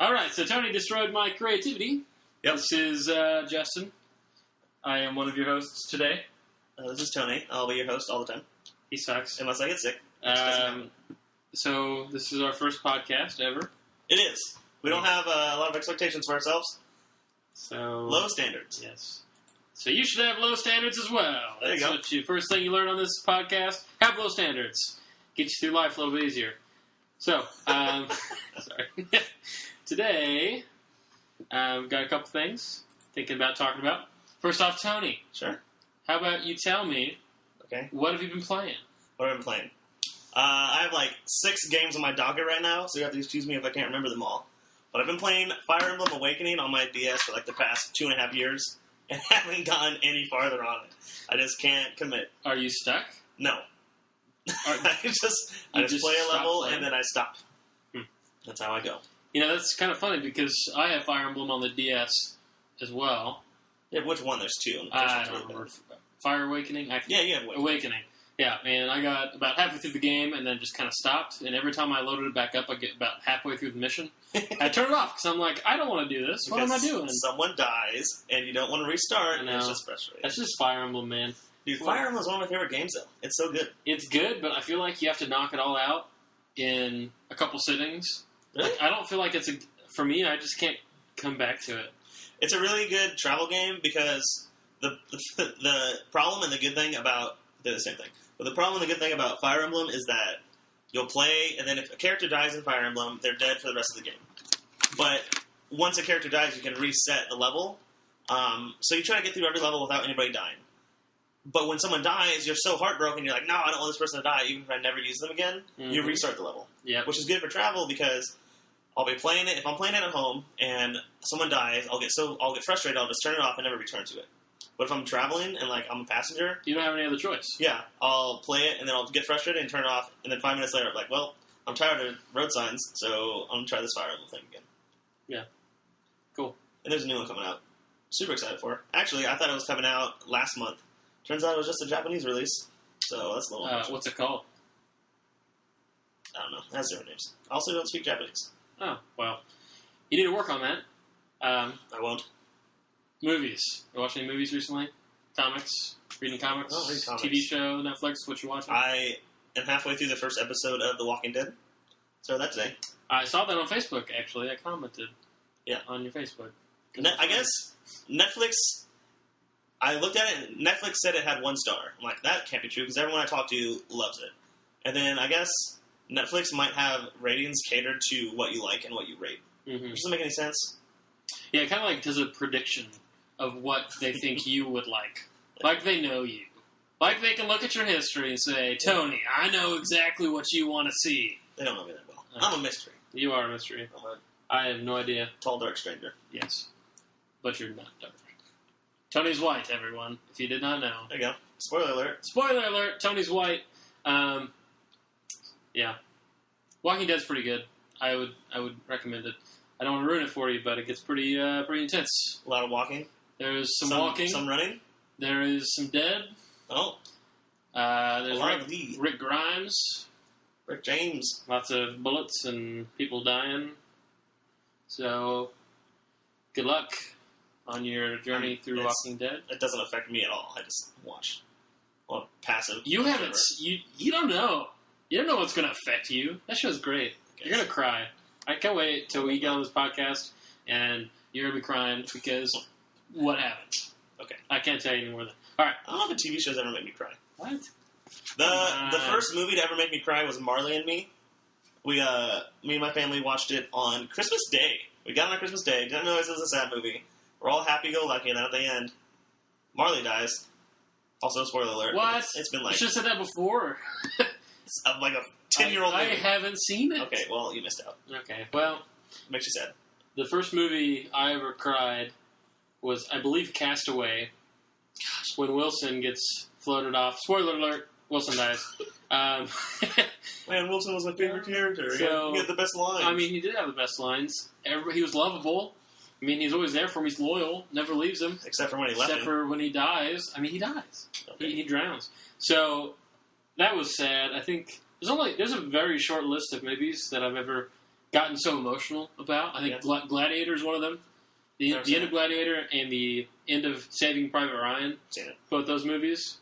All right, so Tony destroyed my creativity. Yep. This is Justin. I am one of your hosts today. This is Tony. I'll be your host all the time. He sucks. Unless I get sick. Which doesn't happen. So this is our first podcast ever. It is. We don't have a lot of expectations for ourselves. So Low standards. Yes. So you should have low standards as well. There you That's go. what you first thing you learn on this podcast. Have low standards. Get you through life a little bit easier. So, sorry. Today, we've got a couple things thinking about talking about. First off, Tony. Sure. How about you tell me, Okay. what have you been playing? What have I been playing? I have like 6 games on my docket right now, so you have to excuse me if I can't remember them all. But I've been playing Fire Emblem Awakening on my DS for like the past 2.5 years, and haven't gotten any farther on it. I just can't commit. Are you stuck? No. I just play a stop level playing? and then I stop. Hmm. That's how I go. You know, that's kind of funny because I have Fire Emblem on the DS as well. Yeah, which one? There's 2. And the first I one's don't really remember. bad. Fire Awakening? Yeah, you have Awakening. Yeah, and I got about halfway through the game and then just kind of stopped. And every time I loaded it back up, I get about halfway through the mission. I turn it off because I'm like, I don't want to do this. What am I doing? Someone dies and you don't want to restart. I And know. it's just frustrating. That's just Fire Emblem, man. Dude, Fire Emblem is one of my favorite games, though. It's so good. It's good, but I feel like you have to knock it all out in a couple sittings. Really? Like, I don't feel like it's for me, I just can't come back to it. It's a really good travel game because the problem and the good thing about... They're the same thing. But the problem and the good thing about Fire Emblem is that you'll play, and then if a character dies in Fire Emblem, they're dead for the rest of the game. But once a character dies, you can reset the level. So you try to get through every level without anybody dying. But when someone dies, you're so heartbroken, you're like, no, I don't want this person to die, even if I never use them again. Mm-hmm. You restart the level. Yeah. Which is good for travel because I'll be playing it. If I'm playing it at home and someone dies, I'll get frustrated, I'll just turn it off and never return to it. But if I'm traveling and like I'm a passenger, You don't have any other choice. yeah, I'll play it and then I'll get frustrated and turn it off. And then 5 minutes later, I'm like, well, I'm tired of road signs, so I'm gonna try this Fire Emblem thing again. Yeah. Cool. And there's a new one coming out. Super excited for it. Actually, I thought it was coming out last month. Turns out it was just a Japanese release. So that's a little unfortunate. What's it called? I don't know. It has different names. I also don't speak Japanese. Oh, well. You need to work on that. I won't. Movies. You watching any movies recently? Comics? Reading comics? Oh, read comics. TV show, Netflix? What you watching? I am halfway through the first episode of The Walking Dead. Started that today. I saw that on Facebook, actually. I commented on your Facebook. I guess Netflix... I looked at it, and Netflix said it had 1 star. I'm like, that can't be true, because everyone I talk to loves it. And then I guess Netflix might have ratings catered to what you like and what you rate. Mm-hmm. Which doesn't make any sense. Yeah, it kind of like does a prediction of what they think you would like. Like they know you. Like they can look at your history and say, Tony, I know exactly what you want to see. They don't know me that well. I'm a mystery. You are a mystery. I'm a I have no idea. tall, dark stranger. Yes. But you're not dark. Tony's white, everyone, if you did not know. There you go. Spoiler alert. Spoiler alert, Tony's white. Yeah. Walking Dead's pretty good. I would recommend it. I don't want to ruin it for you, but it gets pretty intense. A lot of walking. There's some walking. Some running. There is some dead. Oh. There's a lot of these. Rick Grimes. Rick James. Lots of bullets and people dying. So, good luck on your journey through Walking Dead. It doesn't affect me at all. I just watch. Well, passive. You haven't. You don't know. You don't know what's going to affect you. That show's great. You're going to cry. I can't wait till we get on this podcast and you're going to be crying because what happened? Okay. I can't tell you any more than that. All right. I don't know if the TV shows ever make me cry. What? The first movie to ever make me cry was Marley and Me. Me and my family watched it on Christmas Day. We got it on Christmas Day. Didn't realize it was a sad movie. We're all happy-go-lucky, and then at the end, Marley dies. Also, spoiler alert. What? It's been like... You should have said that before. It's like a 10-year-old movie. I haven't seen it. Okay, well, you missed out. Okay, well... Makes you sad. The first movie I ever cried was, I believe, Castaway. Gosh. When Wilson gets floated off. Spoiler alert, Wilson dies. Man, Wilson was my favorite character. So, he had the best lines. I mean, he did have the best lines. He was lovable. I mean, he's always there for him. He's loyal. Never leaves him. Except for when he left Except him. for when he dies. I mean, he dies. Okay. He drowns. So, that was sad. I think there's a very short list of movies that I've ever gotten so emotional about. I think Gladiator is one of them. The end of Gladiator and the end of Saving Private Ryan. Seen it. Both those movies.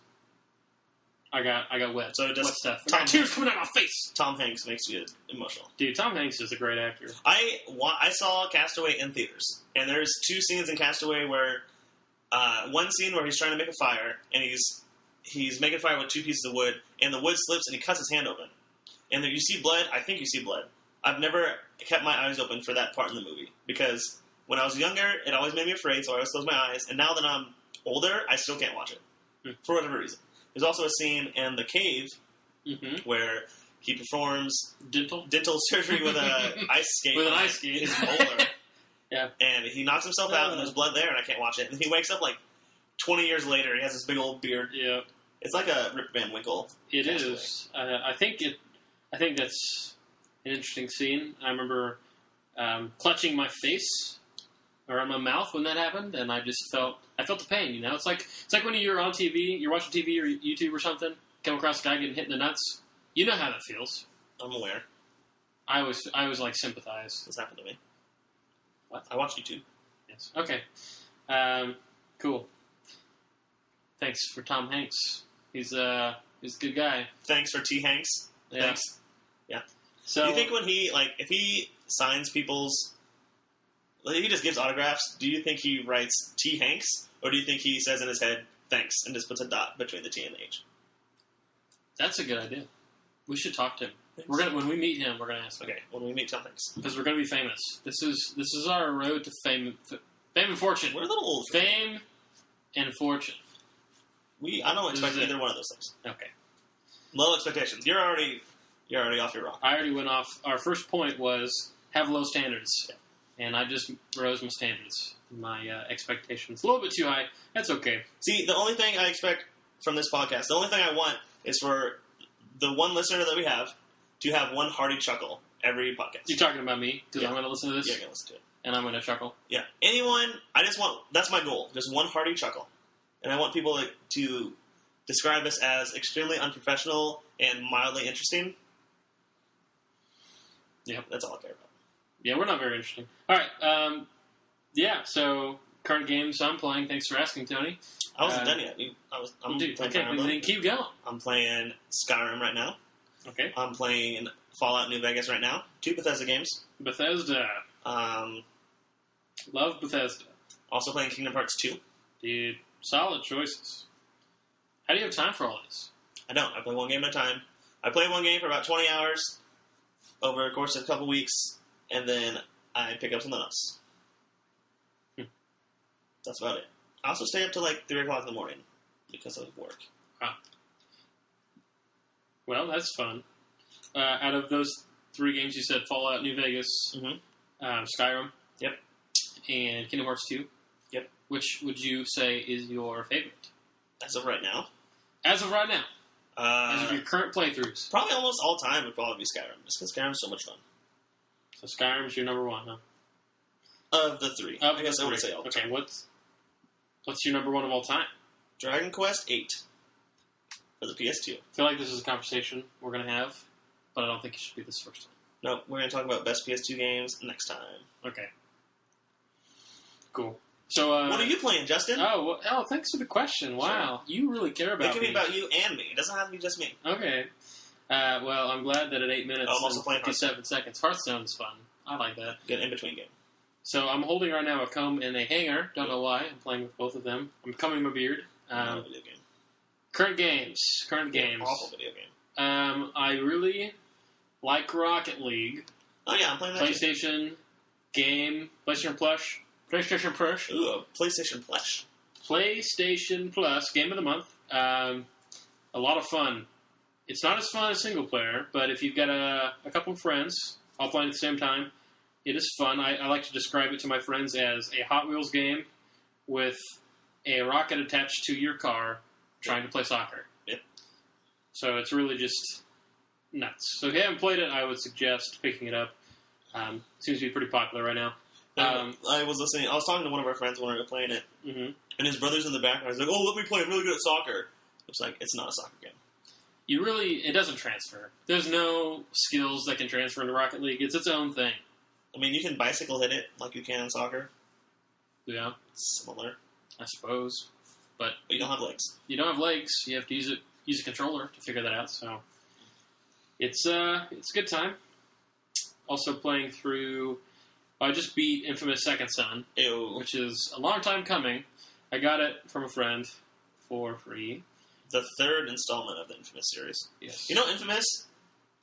I got wet. So just wet stuff. I got tears coming out of my face. Tom Hanks makes you emotional. Dude, Tom Hanks is a great actor. I saw Castaway in theaters, and there's 2 scenes in Castaway where one scene where he's trying to make a fire, and he's making a fire with 2 pieces of wood, and the wood slips, and he cuts his hand open. And then you see blood. I think you see blood. I've never kept my eyes open for that part in the movie, because when I was younger, it always made me afraid, so I always closed my eyes. And now that I'm older, I still can't watch it, for whatever reason. There's also a scene in The Cave where he performs dental surgery with an ice skate. With an ice skate. His molar. Yeah. And he knocks himself out, and there's blood there, and I can't watch it. And he wakes up like 20 years later. He has this big old beard. Yeah. It's like a Rip Van Winkle. It is. I think that's an interesting scene. I remember clutching my face or my mouth when that happened, and I felt the pain. You know, it's like when you're on TV, you're watching TV or YouTube or something, come across a guy getting hit in the nuts. You know how that feels. I'm aware. I was like sympathize. This happened to me. What? I watch YouTube. Yes. Okay. Cool. Thanks for Tom Hanks. He's a good guy. Thanks for T. Hanks. Yeah. Thanks. Yeah. So do you think when if he signs people's, if he just gives autographs, do you think he writes T. Hanks, or do you think he says in his head thanks and just puts a dot between the T and the H? That's a good idea. We should talk to him. When we meet him, we're gonna ask him. Okay, when we meet Tom Hanks, because we're gonna be famous. This is our road to fame and fortune. We're a little old. Fame and fortune. I don't expect either one of those things. Okay. Low expectations. You're already off your rock. I already went off. Our first point was have low standards, and I just rose my standards. My expectations a little bit too high. That's okay. See, the only thing I expect from this podcast, the only thing I want is for the one listener that we have to have one hearty chuckle every podcast. You're talking about me because I'm going to listen to this. Yeah, I'm going to listen to it, and I'm going to chuckle. Yeah, anyone. I just want. That's my goal. Just one hearty chuckle, and I want people to describe us as extremely unprofessional and mildly interesting. Yeah, that's all I care about. Yeah, we're not very interesting. All right. Yeah. So current games I'm playing. Thanks for asking, Tony. I wasn't done yet. I'm playing then keep going. I'm playing Skyrim right now. Okay. I'm playing Fallout New Vegas right now. 2 Bethesda games. Bethesda. Love Bethesda. Also playing Kingdom Hearts 2. Dude, solid choices. How do you have time for all this? I don't. I play one game at a time. I play one game for about 20 hours over the course of a couple weeks, and then I pick up something else. That's about it. I also stay up till like 3 o'clock in the morning because of work. Wow. Well, that's fun. Out of those 3 games you said, Fallout New Vegas, Skyrim, yep, and Kingdom Hearts 2, yep. Which would you say is your favorite? As of right now? As of right now. As of your current playthroughs. Probably almost all time would probably be Skyrim, just because Skyrim's so much fun. So Skyrim's your number 1, huh? Of the 3. I guess I would say all the time. Okay, what's your number 1 of all time? Dragon Quest VIII for the PS2. I feel like this is a conversation we're going to have, but I don't think it should be this first time. No, we're going to talk about best PS2 games next time. Okay. Cool. So, what are you playing, Justin? Oh, thanks for the question. Wow. Sure. You really care about me. It can be about you and me. It doesn't have to be just me. Okay. Well, I'm glad that at 8 minutes I'm also and 57 seconds, Hearthstone is fun. I like that. Good in-between game. So I'm holding right now a comb and a hanger. Don't know why. I'm playing with both of them. I'm combing my beard. Video game. Current games. Awful video game. I really like Rocket League. Oh yeah, I'm playing that PlayStation game. PlayStation Plus. PlayStation Plus. Ooh, a PlayStation Plus. PlayStation Plus. Game of the month. A lot of fun. It's not as fun as single player, but if you've got a couple of friends all playing at the same time, it is fun. I like to describe it to my friends as a Hot Wheels game with a rocket attached to your car trying to play soccer. Yep. So it's really just nuts. So if you haven't played it, I would suggest picking it up. Seems to be pretty popular right now. I was talking to one of our friends when we were playing it, and his brother's in the background. He's like, "Oh, let me play. I'm really good at soccer." It's like, it's not a soccer game. it doesn't transfer. There's no skills that can transfer into Rocket League. It's its own thing. I mean, you can bicycle hit it like you can in soccer. Yeah. Similar. I suppose. But you don't have legs. You don't have legs. You have to use a controller to figure that out. So it's a good time. Also playing through. I just beat Infamous Second Son, Ew. which is a long time coming. I got it from a friend for free. The third installment of the Infamous series. Yes. You know, Infamous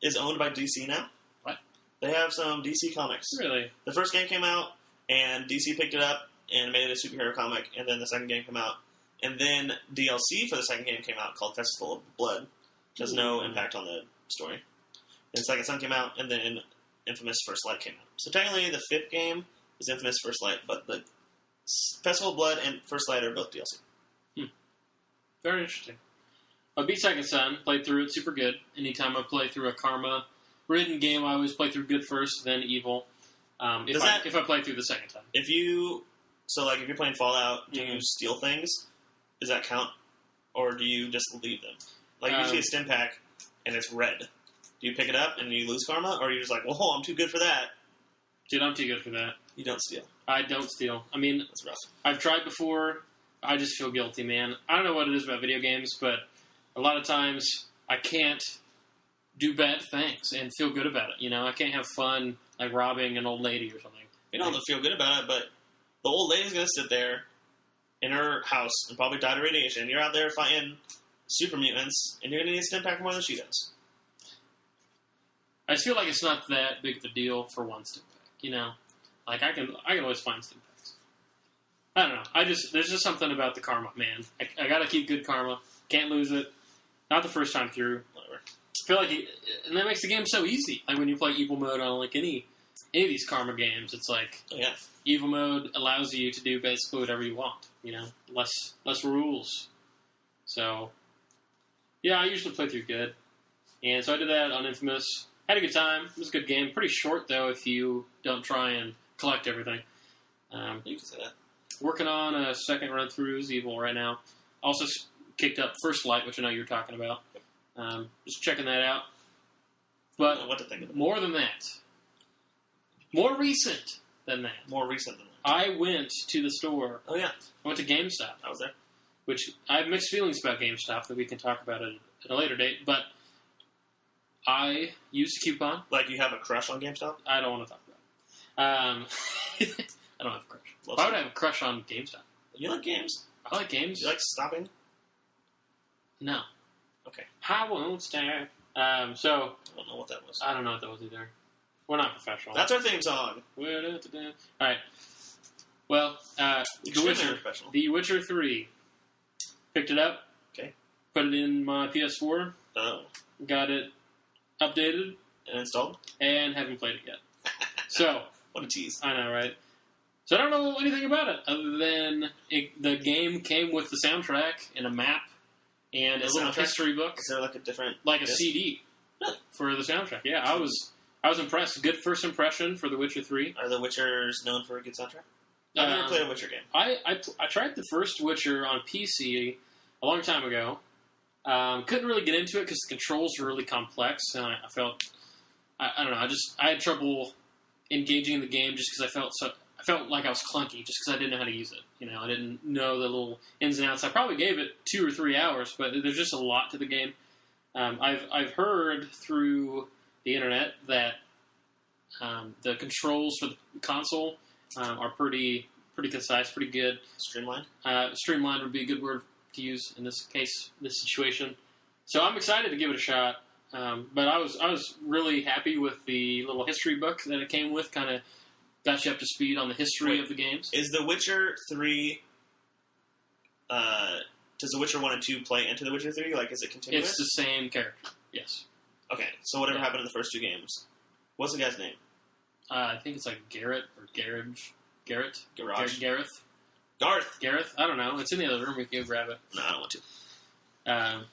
is owned by DC now. What? They have some DC comics. Really? The first game came out, and DC picked it up and made it a superhero comic, and then the second game came out. And then DLC for the second game came out called Festival of Blood, which has no impact on the story. Then Second Son came out, and then Infamous First Light came out. So technically the fifth game is Infamous First Light, but the Festival of Blood and First Light are both DLC. Very interesting. I beat Second Son, played through it super good. Anytime I play through a karma-ridden game, I always play through good first, then evil. If I play through the second time. If you're playing Fallout, do you steal things? Does that count? Or do you just leave them? Like, you see a stim pack, and it's red. Do you pick it up, and you lose karma? Or are you just like, whoa, I'm too good for that? Dude, I'm too good for that. You don't steal. I don't steal. I mean, That's rough. I've tried before. I just feel guilty, man. I don't know what it is about video games, but a lot of times I can't do bad things and feel good about it. You know, I can't have fun like robbing an old lady or something. You don't have to feel good about it, but the old lady's going to sit there in her house and probably die to radiation. You're out there fighting super mutants, and you're going to need a stim pack more than she does. I just feel like it's not that big of a deal for one stim pack. You know, like I can always find stim packs. I don't know. There's just something about the karma, man. I got to keep good karma. Can't lose it. Not the first time through. Whatever. I feel like, and that makes the game so easy. Like when you play evil mode on like any of these karma games, it's like evil mode allows you to do basically whatever you want. You know, less rules. So yeah, I usually play through good, and so I did that on Infamous. Had a good time. It was a good game. Pretty short though if you don't try and collect everything. You can say that. Working on a second run through as Evil right now. Also kicked up First Light, which I know you're talking about. Just checking that out. But what to think of it. More than that. More recent than that. More recent than that. I went to the store. Oh, yeah. I went to GameStop. I was there. Which I have mixed feelings about GameStop that we can talk about at a later date. But I used a coupon. Like you have a crush on GameStop? I don't want to talk about it. I don't have a crush. Why would I have a crush on GameStop? You like games? I like games. You like stopping? No. Okay. I won't stop. So I don't know what that was. I don't know what that was either. We're not professional. That's our theme song. All right. Well, The Witcher 3. Picked it up. Okay. Put it in my PS4. Oh. Got it updated. And installed? And haven't played it yet. So. What a tease. I know, right? So I don't know anything about it other than the game came with the soundtrack and a map and a little history book. Is there like a different... Like a CD for the soundtrack. Yeah, I was impressed. Good first impression for The Witcher 3. Are the Witchers known for a good soundtrack? I've never played a Witcher game. I tried the first Witcher on PC a long time ago. Couldn't really get into it because the controls were really complex, and I felt... I don't know, I had trouble engaging in the game just because I felt like I was clunky just because I didn't know how to use it. You know, I didn't know the little ins and outs. I probably gave it 2 or 3 hours, but there's just a lot to the game. I've heard through the internet that the controls for the console are pretty concise, pretty good. Streamlined? Streamlined would be a good word to use in this case, this situation. So I'm excited to give it a shot. But I was really happy with the little history book that it came with. Kind of got you up to speed on the history of the games. Is The Witcher 3... does The Witcher 1 and 2 play into The Witcher 3? Like, is it continuous? It's the same character, yes. Okay, so whatever happened in the first 2 games. What's the guy's name? I think it's like Garrett or Garage. Garrett? Garage? Gareth? Garth! Gareth? I don't know. It's in the other room. We can go grab it. No, I don't want to.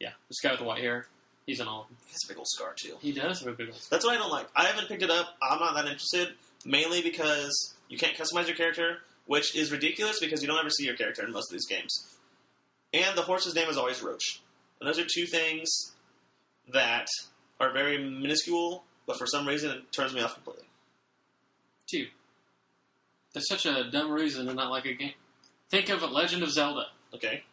Yeah, this guy with the white hair. He's in all of them. He has a big old scar, too. He does have a big old scar. That's what I don't like. I haven't picked it up. I'm not that interested. Mainly because you can't customize your character, which is ridiculous because you don't ever see your character in most of these games. And the horse's name is always Roach. And those are two things that are very minuscule, but for some reason it turns me off completely. Dude, that's such a dumb reason to not like a game. Think of Legend of Zelda. Okay?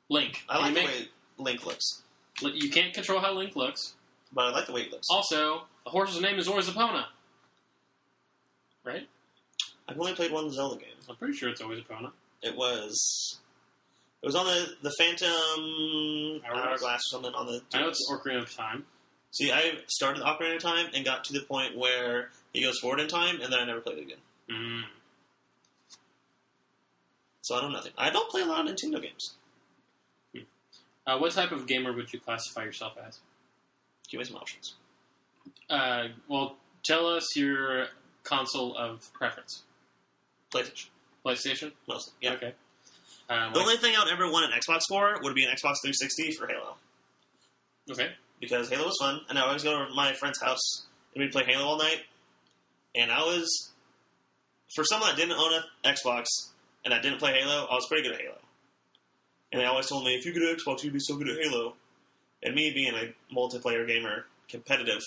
Link. I like the way Link looks. You can't control how Link looks. But I like the way it looks. Also, the horse's name is Zora Epona. Right? I've only played one Zelda game. I'm pretty sure it's always Epona. It was on the Phantom Hourglass or something on the... I know it's Ocarina of Time. See, I started Ocarina of Time and got to the point where he goes forward in time, and then I never played it again. Mm. So I know nothing. I don't play a lot of Nintendo games. What type of gamer would you classify yourself as? Give me some options. Well, tell us your console of preference. PlayStation. PlayStation? Mostly, yeah. Okay. The only thing I would ever want an Xbox for would be an Xbox 360 for Halo. Okay. Because Halo was fun, and I always go to my friend's house, and we'd play Halo all night. And I was... For someone that didn't own an Xbox, and that didn't play Halo, I was pretty good at Halo. And they always told me, if you get an Xbox, you'd be so good at Halo. And me being a multiplayer gamer, competitive,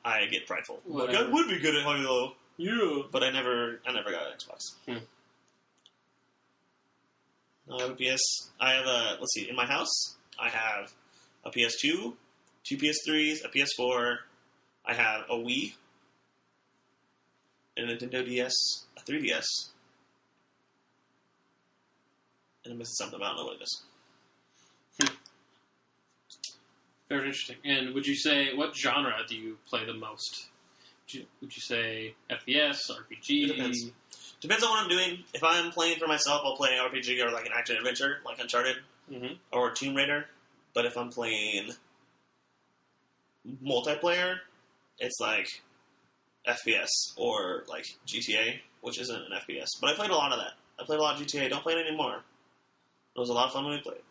I get prideful. Like, I would be good at Halo. Yeah. But I never got an Xbox. I have a, let's see, in my house, I have a PS2, two PS3s, a PS4, I have a Wii, a Nintendo DS, a 3DS, and I'm missing something, but I don't know what it is. Very interesting. And would you say, what genre do you play the most? Would you say FPS, RPG? It depends. Depends on what I'm doing. If I'm playing for myself, I'll play an RPG or like an action-adventure, like Uncharted, or Tomb Raider. But if I'm playing multiplayer, it's like FPS or like GTA, which isn't an FPS. But I played a lot of that. I played a lot of GTA. Don't play it anymore. It was a lot of fun when we played.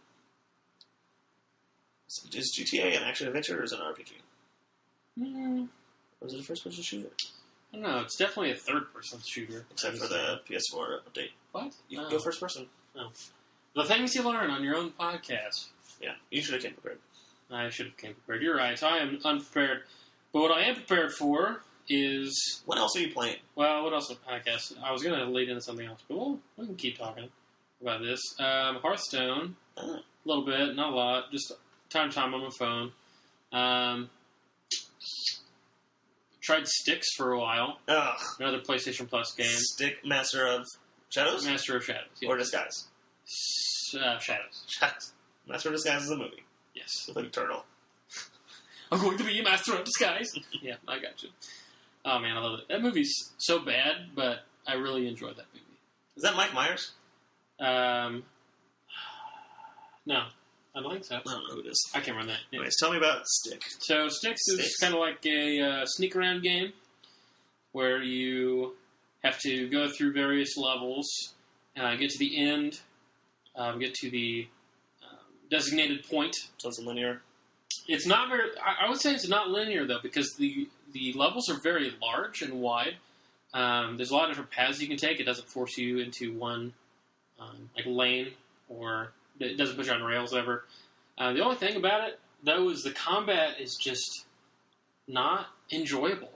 So is GTA an action-adventure or is it an RPG? Or is it a first-person shooter? I don't know. It's definitely a third-person shooter. Except for the PS4 update. What? You can go first person. No. The things you learn on your own podcast. Yeah, you should have came prepared. I should have came prepared. You're right. I am unprepared. But what I am prepared for is... What else are you playing? Well, what else? I guess I was going to lead into something else. But we can keep talking about this. Hearthstone. A little bit. Not a lot. Just time to time on my phone. Tried Styx for a while. Ugh. Another PlayStation Plus game. Stick Master of Shadows? Master of Shadows. Yes. Or Disguise? Shadows. Shadows. Master of Disguise is a movie. Yes. With like a turtle. I'm going to be a Master of Disguise. Yeah, I got you. Oh, man, I love it. That movie's so bad, but I really enjoyed that movie. Is that Mike Myers? No. I don't think so. I don't know who it is. I can't remember that. Yeah. Anyways, tell me about Stick. So Styx is kind of like a sneak around game where you have to go through various levels, get to the end, get to the designated point. So it's linear. It's not very... I would say it's not linear, though, because the levels are very large and wide. There's a lot of different paths you can take. It doesn't force you into one lane, or it doesn't put you on rails ever. The only thing about it, though, is the combat is just not enjoyable.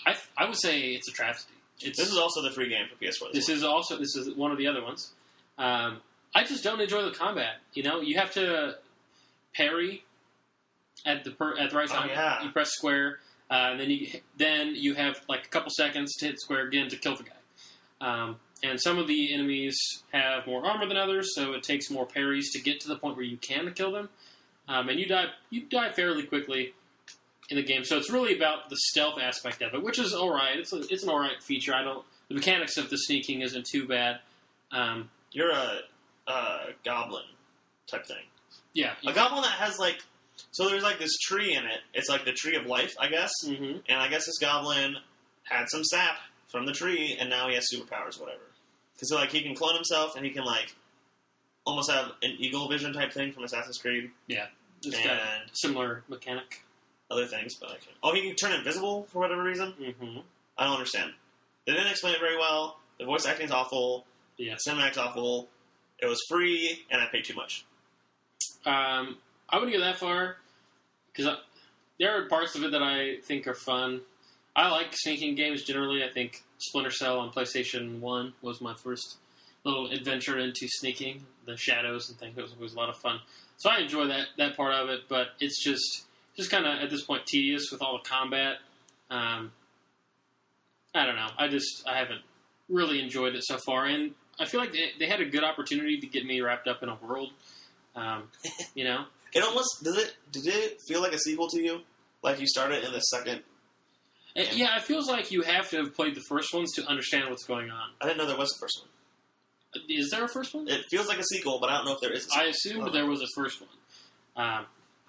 I would say it's a travesty. This is also the free game for PS4. This is one of the other ones. I just don't enjoy the combat. You know, you have to parry at the right time. Oh, yeah. You press square, and then you have like a couple seconds to hit square again to kill the guy. And some of the enemies have more armor than others, so it takes more parries to get to the point where you can kill them. And you die fairly quickly in the game. So it's really about the stealth aspect of it, which is all right. It's an all right feature. The mechanics of the sneaking isn't too bad. You're a goblin type thing. Yeah, a goblin that has so there's this tree in it. It's like the tree of life, I guess. Mm-hmm. And I guess this goblin had some sap from the tree, and now he has superpowers, whatever. Because he can clone himself, and he can almost have an eagle vision type thing from Assassin's Creed. Yeah, it's got a similar mechanic. Other things, but he can turn invisible for whatever reason. Mm-hmm. I don't understand. They didn't explain it very well. The voice acting's awful. Yeah, cinematic's awful. It was free, and I paid too much. I wouldn't go that far because there are parts of it that I think are fun. I like sneaking games generally. I think Splinter Cell on PlayStation 1 was my first little adventure into sneaking, the shadows and things. It was a lot of fun. So I enjoy that part of it, but it's just kind of, at this point, tedious with all the combat. I don't know. I haven't really enjoyed it so far, and I feel like they had a good opportunity to get me wrapped up in a world. You know? It almost, did it feel like a sequel to you? Like you started in the second? Yeah, it feels like you have to have played the first ones to understand what's going on. I didn't know there was a first one. Is there a first one? It feels like a sequel, but I don't know if there is a sequel. I assumed there was a first one.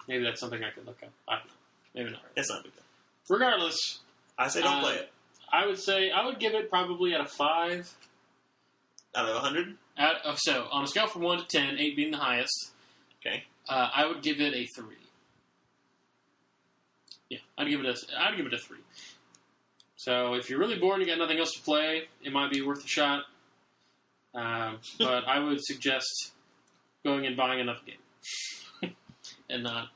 Maybe that's something I could look up. I don't know. Maybe not. It's not a big deal. Regardless, I say don't play it. I would say I would give it probably out of 5. Out of 100? So on a scale from 1 to 10, 8 being the highest. Okay. I would give it a 3. Yeah, I'd give it a 3. So if you're really bored and you got nothing else to play, it might be worth a shot. But I would suggest going and buying another game and not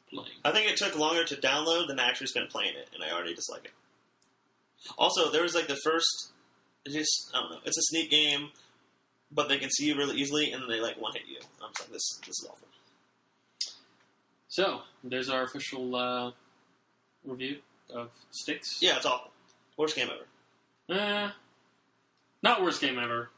playing. I think it took longer to download than I actually spent playing it, and I already dislike it. Also, there was like the first, I don't know, it's a sneak game, but they can see you really easily, and they like one-hit you. I'm just like, this is awful. So, there's our official review of Styx. Yeah, it's awful. Worst game ever. Not worst game ever.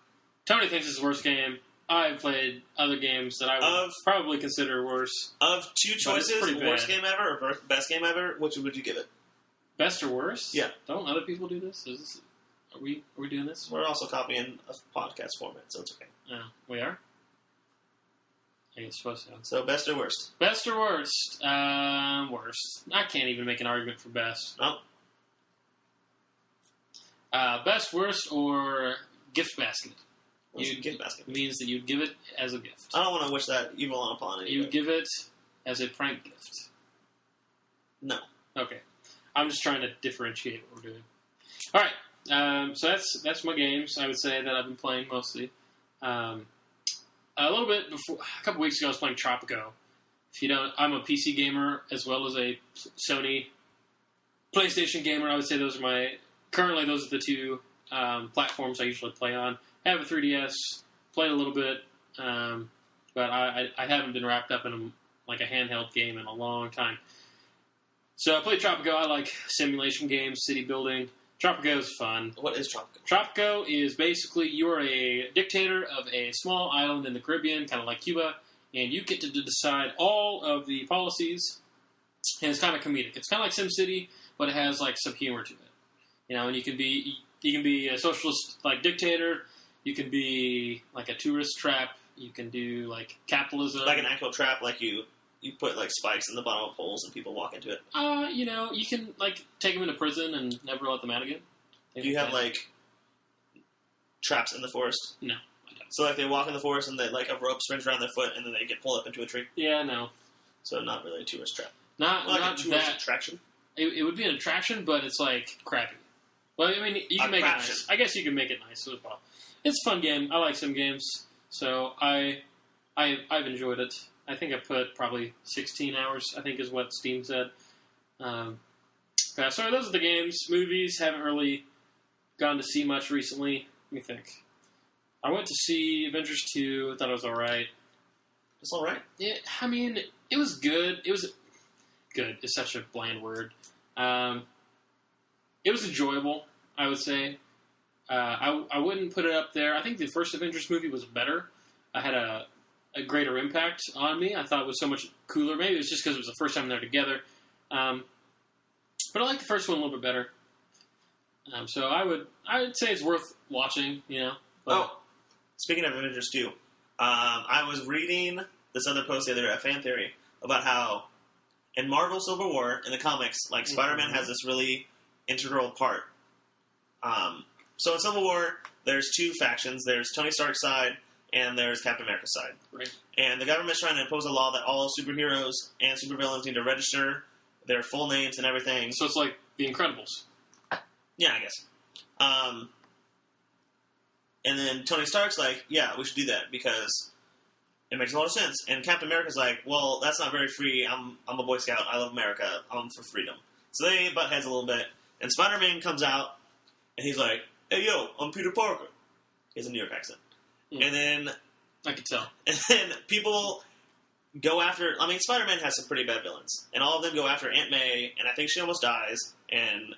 Tony thinks it's the worst game. I've played other games that I would probably consider worse. Of two choices, worst game ever or best game ever, which would you give it? Best or worst? Yeah. Don't other people do this? Are we doing this? We're also copying a podcast format, so it's okay. Oh, we are? I guess supposed to. So best or worst? Best or worst? Worst. I can't even make an argument for best. No. Best, worst, or gift basket? Gift basket means that you'd give it as a gift. I don't want to wish that evil on upon anybody. You give it as a prank gift. No. Okay. I'm just trying to differentiate what we're doing. All right. So that's my games. I would say that I've been playing mostly. A little bit before, a couple weeks ago, I was playing Tropico. If you don't, I'm a PC gamer as well as a Sony PlayStation gamer. I would say currently those are the two platforms I usually play on. I have a 3DS, played a little bit, but I haven't been wrapped up in a handheld game in a long time. So I played Tropico. I like simulation games, city building. Tropico is fun. What is Tropico? Tropico is basically you're a dictator of a small island in the Caribbean, kind of like Cuba, and you get to decide all of the policies, and it's kind of comedic. It's kind of like SimCity, but it has like some humor to it. You know, and you can be a socialist like dictator. You can be like a tourist trap. You can do like capitalism, like an actual trap, like you put like spikes in the bottom of holes and people walk into it. You know, you can like take them into prison and never let them out again. Do you have like traps in the forest? No, I don't. So like they walk in the forest and they like a rope springs around their foot and then they get pulled up into a tree. Yeah, no. So not really a tourist trap. Not a tourist attraction. It would be an attraction, but it's like crappy. Well, I mean, you can make it nice. I guess you can make it nice as well. It's a fun game. I like some games, so I've enjoyed it. I think I put probably 16 hours, I think is what Steam said. So those are the games. Movies, haven't really gone to see much recently. Let me think. I went to see Avengers 2. I thought it was alright. It's alright? Yeah, I mean, it was good. It was good. It's such a bland word. It was enjoyable, I would say. I wouldn't put it up there. I think the first Avengers movie was better. I had a greater impact on me. I thought it was so much cooler. Maybe it was just because it was the first time they're together. But I like the first one a little bit better. So I would say it's worth watching, you know. But, speaking of Avengers 2, I was reading this other post the other day, a fan theory, about how in Marvel Civil War, in the comics, like Spider-Man has this really integral part. So in Civil War, there's two factions. There's Tony Stark's side and there's Captain America's side. Right. And the government's trying to impose a law that all superheroes and supervillains need to register their full names and everything. So it's like The Incredibles. Yeah, I guess. And then Tony Stark's like, yeah, we should do that because It makes a lot of sense. And Captain America's like, well, that's not very free. I'm a Boy Scout. I love America. I'm for freedom. So they butt heads a little bit. And Spider-Man comes out, and he's like, hey, yo, I'm Peter Parker. He has a New York accent. Mm. And then... I could tell. And then people go after... I mean, Spider-Man has some pretty bad villains. And all of them go after Aunt May, and I think she almost dies. And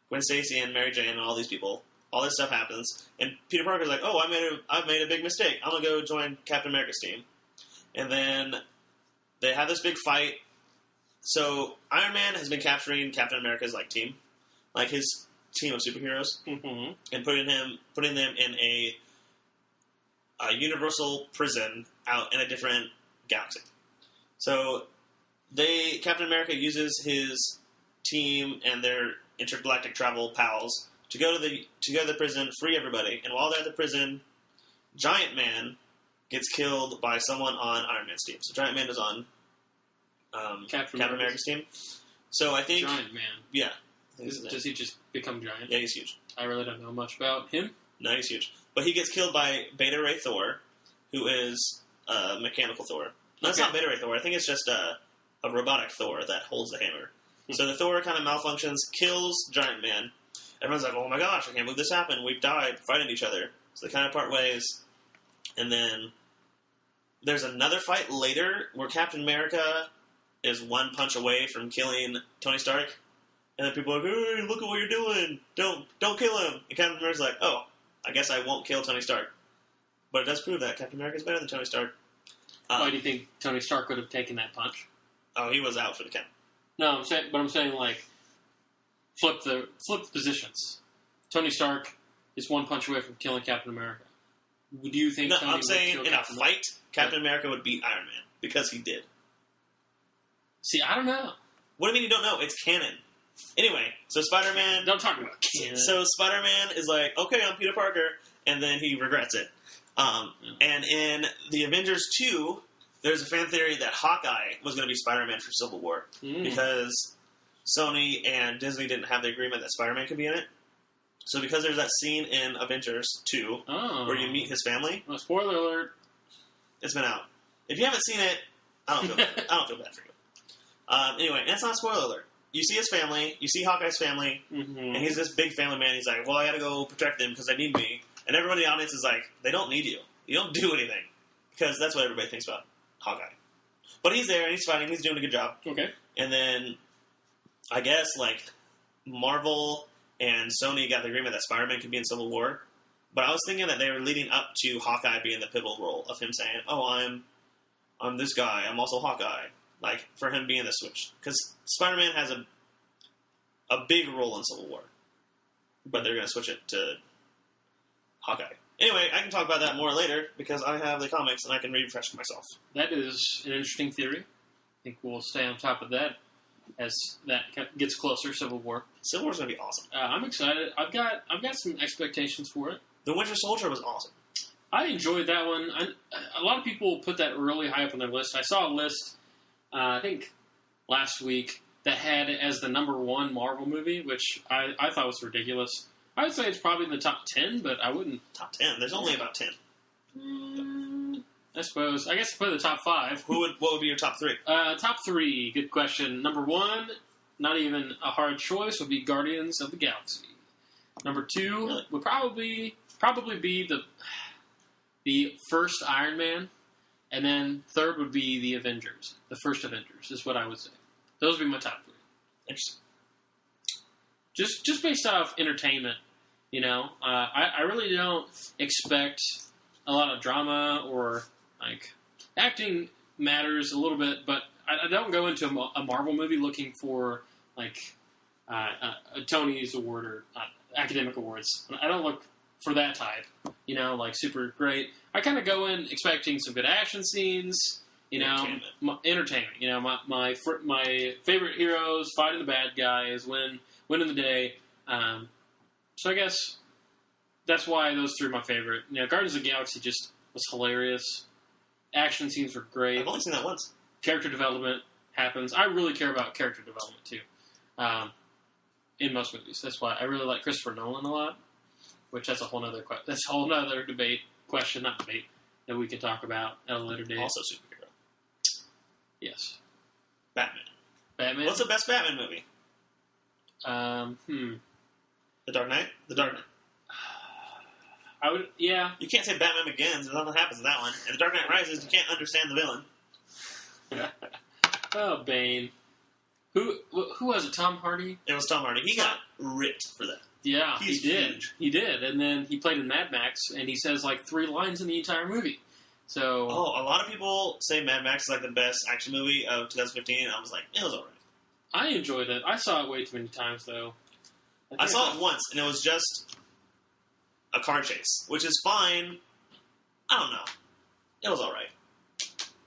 Gwen Stacy and Mary Jane and all these people. All this stuff happens. And Peter Parker's like, oh, I made a big mistake. I'm going to go join Captain America's team. And then they have this big fight. So Iron Man has been capturing Captain America's like team, like his team of superheroes, Mm-hmm. and putting them in a universal prison out in a different galaxy. So Captain America uses his team and their intergalactic travel pals to go to the prison, free everybody, and while they're at the prison, Giant Man gets killed by someone on Iron Man's team. So Giant Man is on Captain America's team. So I think... Giant Man. Yeah. Does he just become giant? Yeah, he's huge. I really don't know much about him. No, he's huge. But he gets killed by Beta Ray Thor, who is mechanical Thor. No, it's not Beta Ray Thor. I think it's just a robotic Thor that holds the hammer. So the Thor kind of malfunctions, kills Giant Man. Everyone's like, oh my gosh, I can't believe this happened. We've died fighting each other. So they kind of part ways. And then there's another fight later where Captain America is one punch away from killing Tony Stark. And then people are like, hey, look at what you're doing. Don't kill him. And Captain America's like, oh, I guess I won't kill Tony Stark. But it does prove that Captain America's better than Tony Stark. Why do you think Tony Stark would have taken that punch? Oh, he was out for the count. No, I'm saying like flip the positions. Tony Stark is one punch away from killing Captain America. Do you think? No, Tony I'm would saying kill in Captain a fight, Captain America would beat Iron Man because he did. See, I don't know. What do you mean you don't know? It's canon. Anyway, so Spider-Man... Don't talk about canon. So Spider-Man is like, okay, I'm Peter Parker, and then he regrets it. And in the Avengers 2, there's a fan theory that Hawkeye was going to be Spider-Man for Civil War because Sony and Disney didn't have the agreement that Spider-Man could be in it. So because there's that scene in Avengers 2 where you meet his family... Oh, spoiler alert. It's been out. If you haven't seen it, I don't feel bad for you. Anyway, and it's not a spoiler alert. You see his family, you see Hawkeye's family, and he's this big family man. He's like, well, I gotta go protect them because they need me. And everybody in the audience is like, they don't need you. You don't do anything. Because that's what everybody thinks about Hawkeye. But he's there, and he's fighting, he's doing a good job. Okay. And then, I guess, like, Marvel and Sony got the agreement that Spider-Man could be in Civil War. But I was thinking that they were leading up to Hawkeye being the pivotal role of him saying, oh, I'm this guy, I'm also Hawkeye. Like, for him being the switch. Because Spider-Man has a big role in Civil War. But they're going to switch it to Hawkeye. Anyway, I can talk about that more later, because I have the comics and I can refresh myself. That is an interesting theory. I think we'll stay on top of that as that gets closer, Civil War. Civil War's going to be awesome. I'm excited. I've got some expectations for it. The Winter Soldier was awesome. I enjoyed that one. A lot of people put that really high up on their list. I saw a list... I think last week that had it as the #1 Marvel movie, which I thought was ridiculous. I would say it's probably in the top 10, but I wouldn't... Top 10? There's only about 10. I suppose. I guess I put the top 5. What would be your top 3? Top 3, good question. #1, not even a hard choice, would be Guardians of the Galaxy. #2 would probably be the first Iron Man. And then third would be the Avengers. The first Avengers is what I would say. Those would be my top 3. Interesting. Just based off entertainment, you know. I really don't expect a lot of drama or, like, acting matters a little bit, but I don't go into a Marvel movie looking for, like, a Tony's award or academic awards. I don't look for that type, you know, like super great. I kind of go in expecting some good action scenes, you know, entertainment. You know, my favorite heroes fighting the bad guys, winning the day. So I guess that's why those 3 are my favorite. You know, Guardians of the Galaxy just was hilarious. Action scenes were great. I've only seen that once. Character development happens. I really care about character development too. In most movies, that's why I really like Christopher Nolan a lot. Which that's a whole other debate. Question, not debate. that we can talk about at a later date. Also superhero. Yes. Batman. Batman? What's the best Batman movie? The Dark Knight? The Dark Knight. I would, yeah. You can't say Batman Begins, and nothing happens in that one. And The Dark Knight Rises, you can't understand the villain. Oh, Bane. Who was it? Tom Hardy? It was Tom Hardy. He got ripped for that. Yeah, He's he did. huge. He did. And then he played in Mad Max, and he says like 3 lines in the entire movie. So, Oh, a lot of people say Mad Max is like the best action movie of 2015, and I was like, it was alright. I enjoyed it. I saw it way too many times, though. I saw it once, and it was just a car chase, which is fine. I don't know. It was alright.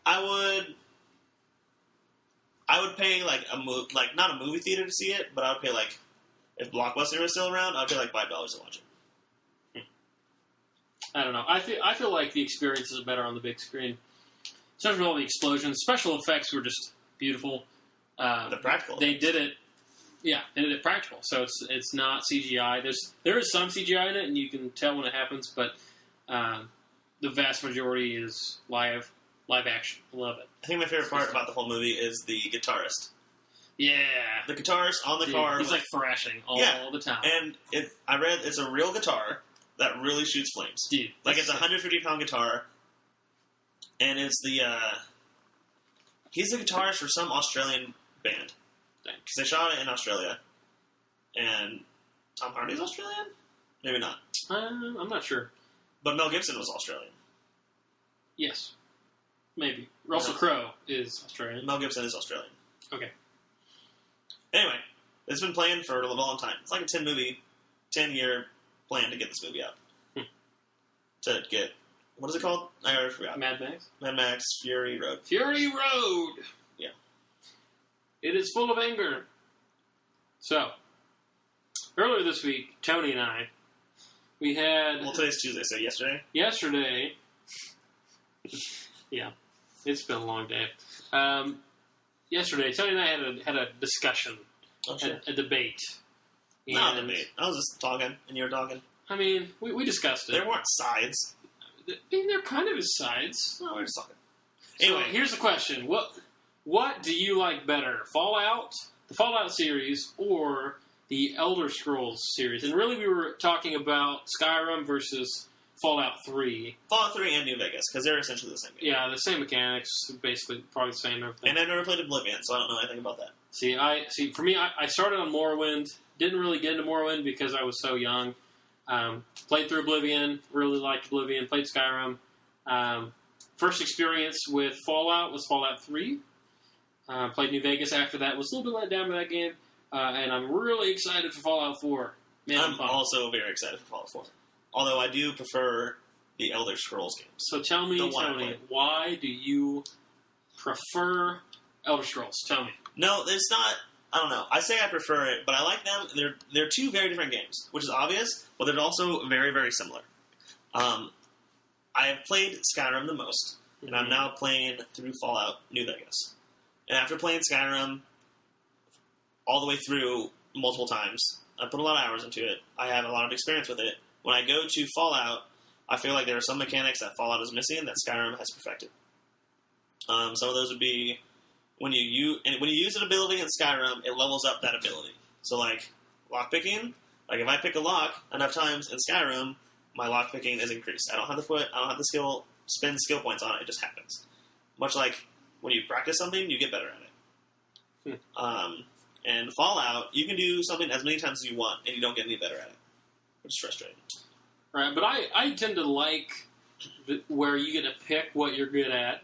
I would pay like not a movie theater to see it, but I would pay like, if Blockbuster was still around, I'd pay like $5 to watch it. I don't know. I feel like the experience is better on the big screen. Especially with all the explosions. Special effects were just beautiful. The practical. They did it. Yeah, they did it practical. So it's not CGI. There is some CGI in it, and you can tell when it happens, but the vast majority is live action. I love it. I think my favorite part about the whole movie is the guitarist. Yeah. The guitarist on the Dude, car. he's like thrashing all the time. And I read it's a real guitar that really shoots flames. Dude. Like it's a 150-pound guitar, and it's the he's the guitarist for some Australian band. Because they shot it in Australia, and Tom Hardy's Australian? Maybe not. I'm not sure. But Mel Gibson was Australian. Yes. Maybe. Russell Crowe is Australian. Mel Gibson is Australian. Okay. Anyway, it's been planned for a long time. It's like a 10-year plan to get this movie out. To get, what is it called? I already forgot. Mad Max? Mad Max Fury Road. Fury Road! Yeah. It is full of anger. So, earlier this week, Tony and I, we had... Well, today's Tuesday, so yesterday... Yeah, it's been a long day. Yesterday, Tony and I had a discussion, a debate. Not a debate. I was just talking, and you were talking. I mean, we discussed it. There weren't sides. I mean, there kind of is sides. No, we were just talking. So Anyway. here's the question. What do you like better? Fallout, the Fallout series, or the Elder Scrolls series? And really we were talking about Skyrim versus Fallout 3. Fallout 3 and New Vegas, because they're essentially the same game. Yeah, the same mechanics, basically probably the same everything. And I've never played Oblivion, so I don't know anything about that. See, for me, I started on Morrowind. Didn't really get into Morrowind because I was so young. Played through Oblivion. Really liked Oblivion. Played Skyrim. First experience with Fallout was Fallout 3. Played New Vegas after that. Was a little bit let down by that game. And I'm really excited for Fallout 4. Man, I'm also very excited for Fallout 4. Although I do prefer the Elder Scrolls games. So tell me, Tony, why do you prefer Elder Scrolls? Tell me. No, it's not... I don't know. I say I prefer it, but I like them. They're two very different games, which is obvious, but they're also very, very similar. I have played Skyrim the most, and I'm now playing through Fallout New Vegas. And after playing Skyrim all the way through multiple times, I put a lot of hours into it. I have a lot of experience with it. When I go to Fallout, I feel like there are some mechanics that Fallout is missing that Skyrim has perfected. Some of those would be when you use an ability in Skyrim, it levels up that ability. So like lockpicking, like if I pick a lock enough times in Skyrim, my lockpicking is increased. I don't have to spend skill points on it. It just happens. Much like when you practice something, you get better at it. And Fallout, you can do something as many times as you want, and you don't get any better at it, which is frustrating. Right, but I tend to like where you get to pick what you're good at,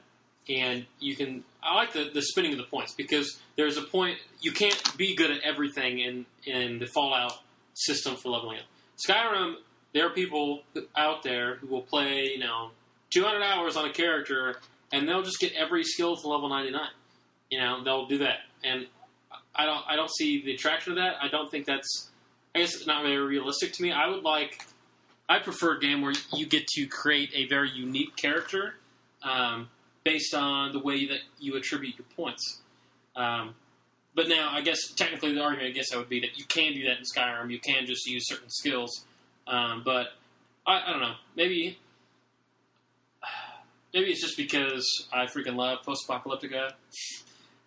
and you can... I like the spinning of the points, because there's a point... You can't be good at everything in the Fallout system for leveling up. Skyrim, there are people out there who will play, 200 hours on a character, and they'll just get every skill to level 99. They'll do that. And I don't see the attraction of that. I don't think that's... I guess it's not very realistic to me. I prefer a game where you get to create a very unique character based on the way that you attribute your points. But now, I guess, technically the argument, that would be that you can do that in Skyrim. You can just use certain skills. But, I don't know. Maybe... maybe it's just because I freaking love Post-Apocalyptica,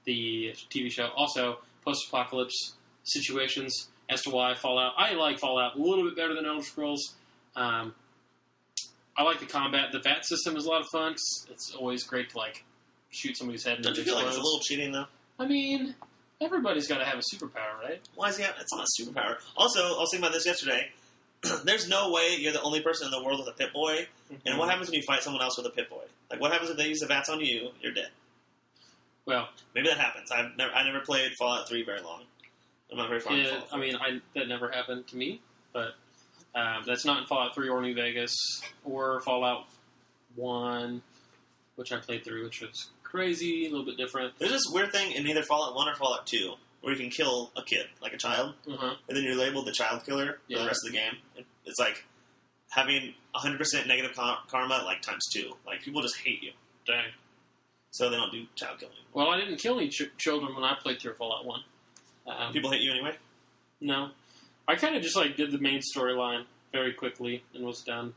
the TV show. Also, post-apocalypse situations as to why Fallout. I like Fallout a little bit better than Elder Scrolls. I like the combat. The VAT system is a lot of fun. It's always great to like shoot somebody's head. Don't you feel like it's a little cheating though? I mean, everybody's got to have a superpower, right? Why is he? It's not a superpower. Also, I was thinking about this yesterday. There's no way you're the only person in the world with a Pip-Boy. Mm-hmm. And what happens when you fight someone else with a Pip-Boy? Like, what happens if they use the VATS on you? You're dead. Well, maybe that happens. I never played Fallout 3 very long. I'm not very far in Fallout 4. I mean, that never happened to me, but that's not in Fallout 3 or New Vegas or Fallout 1, which I played through, which was crazy, a little bit different. There's this weird thing in either Fallout 1 or Fallout 2 where you can kill a kid, like a child, and then you're labeled the child killer for the rest of the game. It's like having 100% negative karma, like, times 2. Like, people just hate you. Dang. So they don't do child killing. Well, I didn't kill any children when I played through Fallout 1. People hate you anyway? No. I kind of just, like, did the main storyline very quickly and was done.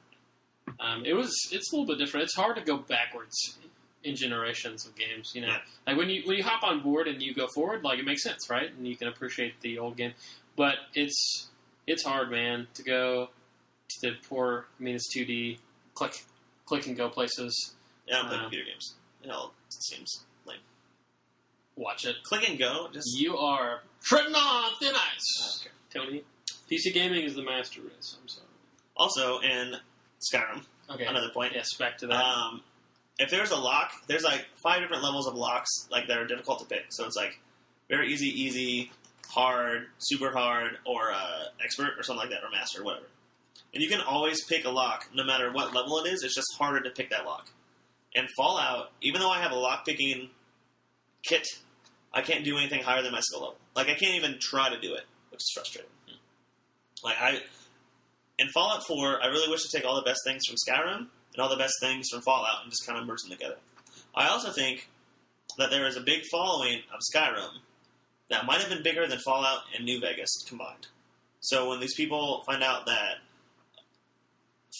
It's a little bit different. It's hard to go backwards in generations of games, you know. Yeah. Like, when you hop on board and you go forward, like, it makes sense, right? And you can appreciate the old game. But it's hard, man, to go to the poor, I mean, it's 2D, click and go places. Yeah, I don't play computer games. It all seems lame. Watch it. Click and go. You are treading on thin ice, Tony. PC gaming is the master race. I'm sorry. Also, in Skyrim, another point. Yes, back to that. If there's a lock, there's like 5 different levels of locks like that are difficult to pick. So it's like very easy, hard, super hard, or expert, or something like that, or master, whatever. And you can always pick a lock, no matter what level it is. It's just harder to pick that lock. And Fallout, even though I have a lock-picking kit, I can't do anything higher than my skill level. Like, I can't even try to do it, which is frustrating. Like, in Fallout 4, I really wish to take all the best things from Skyrim and all the best things from Fallout and just kind of merge them together. I also think that there is a big following of Skyrim that might have been bigger than Fallout and New Vegas combined. So when these people find out that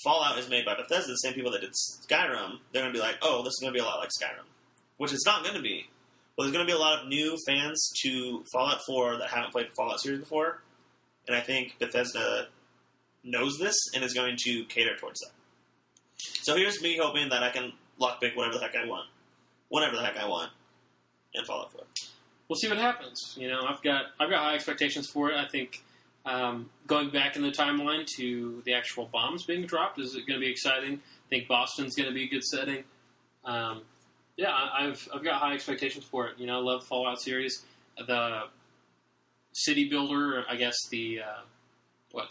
Fallout is made by Bethesda, the same people that did Skyrim, they're going to be like, oh, this is going to be a lot like Skyrim. Which it's not going to be. Well, there's going to be a lot of new fans to Fallout 4 that haven't played the Fallout series before. And I think Bethesda knows this and is going to cater towards that. So here's me hoping that I can lockpick whatever the heck I want. Whenever the heck I want in Fallout 4. We'll see what happens. You know, I've got high expectations for it. I think going back in the timeline to the actual bombs being dropped is going to be exciting. I think Boston's going to be a good setting. Yeah, I've got high expectations for it. You know, I love the Fallout series. The city builder, I guess the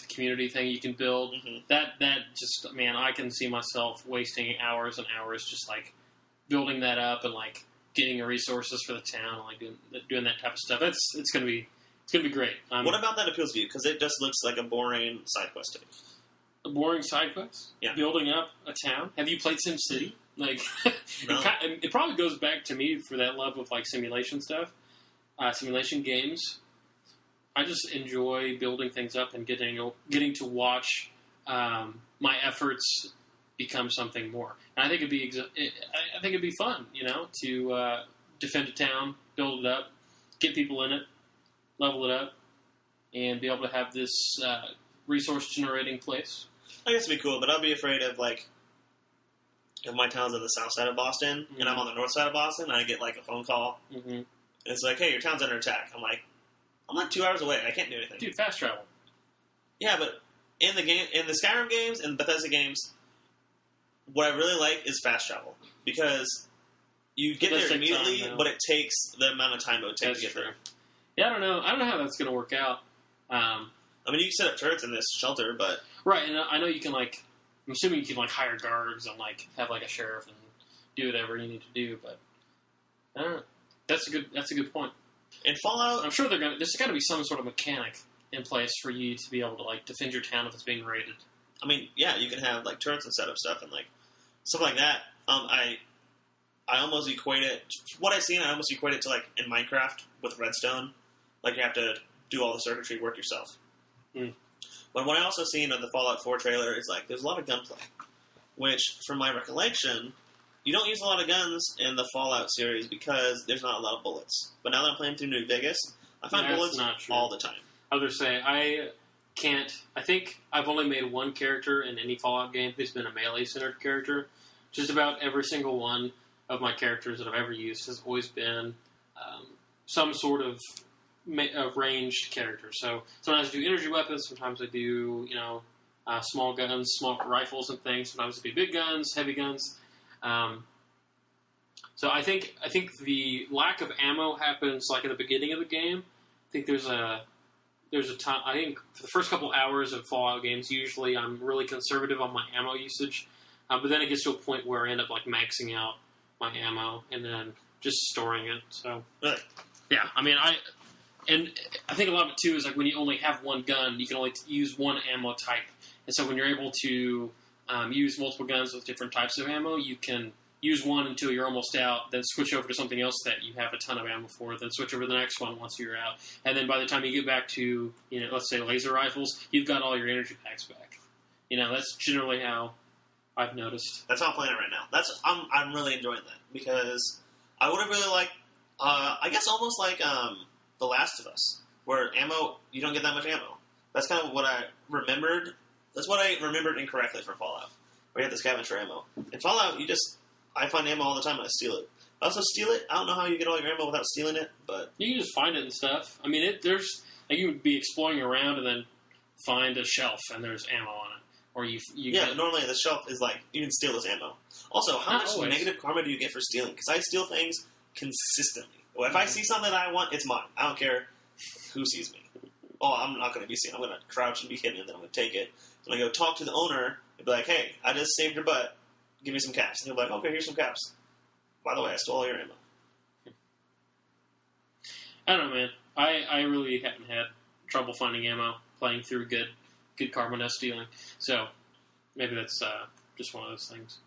community thing you can build. Mm-hmm. That just, man, I can see myself wasting hours and hours just like building that up and like getting the resources for the town, and like doing that type of stuff. It's gonna be great. What about that appeals to you? Because it just looks like a boring side quest to me. A boring side quest? Yeah. Building up a town. Have you played SimCity? Like, no. it probably goes back to me for that love of like simulation stuff, simulation games. I just enjoy building things up and getting to watch my efforts become something more. And I think it'd be fun, you know, to defend a town, build it up, get people in it, level it up, and be able to have this resource generating place. I guess it'd be cool, but I'll be afraid of like if my town's on the south side of Boston mm-hmm. and I'm on the north side of Boston, and I get like a phone call, mm-hmm. and it's like, "Hey, your town's under attack." I'm like 2 hours away. I can't do anything. Dude, fast travel. Yeah, but in the Skyrim games and the Bethesda games, what I really like is fast travel because you get there immediately, but it takes the amount of time it would take to get there. Yeah, I don't know how that's going to work out. I mean, you can set up turrets in this shelter, but right, and I know you can like. I'm assuming you can like hire guards and like have like a sheriff and do whatever you need to do, but I don't know. That's a good point. In Fallout, I'm sure there's got to be some sort of mechanic in place for you to be able to like defend your town if it's being raided. I mean, yeah, you can have like turrets and set up stuff and like stuff like that. I almost equate it. What I've seen, I almost equate it to like in Minecraft with redstone. Like you have to do all the circuitry work yourself. Mm. But what I also seen on the Fallout 4 trailer is like there's a lot of gunplay, which, from my recollection, you don't use a lot of guns in the Fallout series because there's not a lot of bullets. But now that I'm playing through New Vegas, I find That's bullets not true. all the time. I was going to say, I think I've only made one character in any Fallout game who's been a melee-centered character. Just about every single one of my characters that I've ever used has always been some sort of ranged character. So sometimes I do energy weapons, sometimes I do, small guns, small rifles and things. Sometimes I do big guns, heavy guns. So I think the lack of ammo happens like at the beginning of the game. I think there's a time. I think for the first couple hours of Fallout games, usually I'm really conservative on my ammo usage, but then it gets to a point where I end up like maxing out my ammo and then just storing it. So Really? yeah, I mean I think a lot of it too is like when you only have one gun, you can only use one ammo type, and so when you're able to use multiple guns with different types of ammo, you can use one until you're almost out, then switch over to something else that you have a ton of ammo for, then switch over to the next one once you're out. And then by the time you get back to, let's say laser rifles, you've got all your energy packs back. That's generally how I've noticed. That's how I'm playing it right now. I'm really enjoying that because I would have really liked, I guess almost like The Last of Us, where ammo, you don't get that much ammo. That's kind of what I remembered. That's what I remembered incorrectly from Fallout, where you have to scavenge for ammo. In Fallout, I find ammo all the time and I steal it. I also steal it. I don't know how you get all your ammo without stealing it, but You can just find it and stuff. I mean, there's like you would be exploring around and then find a shelf and there's ammo on it, or you yeah. Normally the shelf is like you can steal this ammo. Also, how Not much always. negative karma do you get for stealing? Because I steal things consistently. Well, if I see something that I want, it's mine. I don't care who sees me. Oh, I'm not going to be seen. I'm going to crouch and be hidden, and then I'm going to take it. So I'm going to go talk to the owner and be like, "Hey, I just saved your butt. Give me some caps." And he'll be like, "Okay, here's some caps. By the way, I stole all your ammo." I don't know, man. I really haven't had trouble finding ammo playing through good karma no stealing. So maybe that's just one of those things.